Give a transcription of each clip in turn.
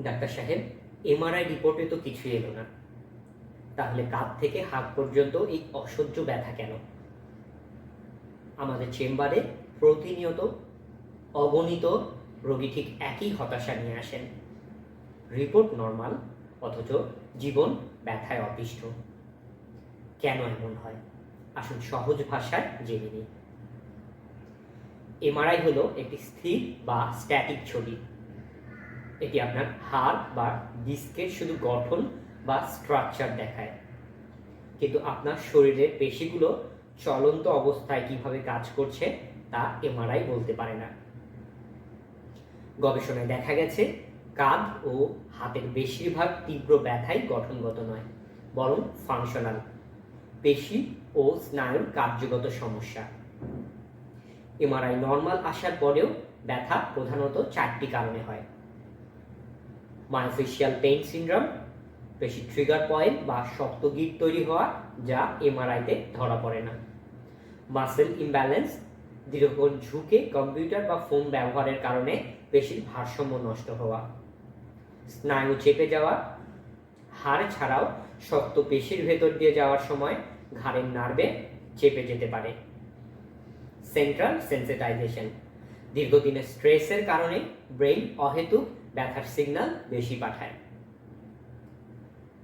Doctor সাহেব, MRI রিপোর্টে তো কিছুই এলো না, তাহলে কাঁধ থেকে হাত পর্যন্ত এই অসহ্য ব্যথা কেন? আমাদের চেম্বারে প্রতিনিয়ত অগণিত রোগী ঠিক একই হতাশা নিয়ে আসেন। রিপোর্ট নর্মাল, অথচ জীবন ব্যথায় অতিষ্ঠ। কেন এমন হয়? আসুন সহজ ভাষায় জেনে নিই। এমআরআই হলো একটি স্থির বা স্ট্যাটিক ছবি। এটি আপনার হাড় বা ডিস্কের শুধু গঠন বা স্ট্রাকচার দেখায়, কিন্তু আপনার শরীরের পেশিগুলো চলন্ত অবস্থায় কিভাবে কাজ করছে তা এমআরআই বলতে পারে না। গবেষণায় দেখা গেছে কাঁধ ও হাতের বেশিরভাগ তীব্র ব্যথাই গঠনগত নয়, বরং ফাংশনাল, পেশি ও স্নায়ুর কার্যগত সমস্যা। এমআরআই নর্মাল আসার পরেও ব্যথা প্রধানত 4টি কারণে হয়: মায়োফেশিয়াল পেইন সিনড্রোম, পেশি ট্রিগার পয়েন্ট বা শক্ত গিঁট তৈরি হওয়া যা এমআরআইতে ধরা পড়ে না; মাসেল ইমব্যালেন্স, দীর্ঘক্ষণ ঝুঁকে কম্পিউটার বা ফোন ব্যবহারের কারণে পেশির ভারসাম্য নষ্ট হওয়া; স্নায়ু চেপে যাওয়া, হাড় ছাড়াও শক্ত পেশির ভেতর দিয়ে যাওয়ার সময় ঘাড়ের নার্ভে চেপে যেতে পারে; সেন্ট্রাল সেন্সিটাইজেশন, দীর্ঘদিনের স্ট্রেসের কারণে ব্রেইন অহেতুক ব্যথার সিগন্যাল বেশি পাঠায়।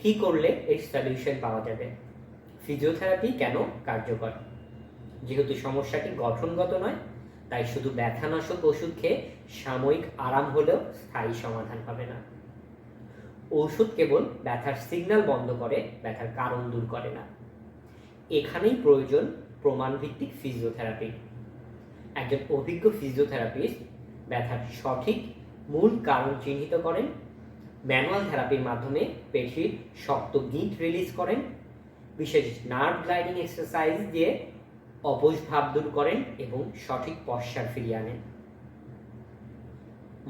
কি করলে এই সলিউশন পাওয়া যাবে? ফিজিওথেরাপি কেন কার্যকর? যেহেতু সমস্যাটি গঠনগত নয়, তাই শুধু ব্যথানাশক ওষুধ খেয়ে সাময়িক আরাম হলেও স্থায়ী সমাধান হবে না। ওষুধ কেবল ব্যথার সিগন্যাল বন্ধ করে, ব্যথার কারণ দূর করে না। এখানেই প্রয়োজন প্রমাণভিত্তিক ফিজিওথেরাপি। একজন অভিজ্ঞ ফিজিওথেরাপিস্ট ব্যথার সঠিক মূল কারণ চিহ্নিত করেন, ম্যানুয়াল থেরাপির মাধ্যমে পেশির শক্ত গিঁট রিলিজ করেন, বিশেষ নার্ভ গ্লাইডিং এক্সারসাইজ দিয়ে অবশ ভাব দূর করেন এবং সঠিক পশ্চার ফিরিয়ে আনেন।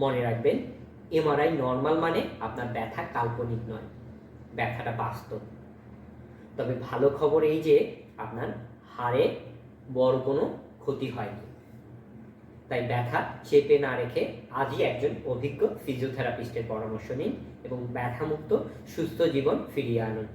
মনে রাখবেন, এমআরআই নর্মাল মানে আপনার ব্যথা কাল্পনিক নয়, ব্যথাটা বাস্তব। তবে ভালো খবর এই যে আপনার হাড়ে বড় কোনো ক্ষতি হয়নি। তাই ব্যথা চেপে না রেখে আজই একজন অভিজ্ঞ ফিজিওথেরাপিস্টের পরামর্শ নিন এবং ব্যথামুক্ত সুস্থ জীবন ফিরিয়ে আনুন।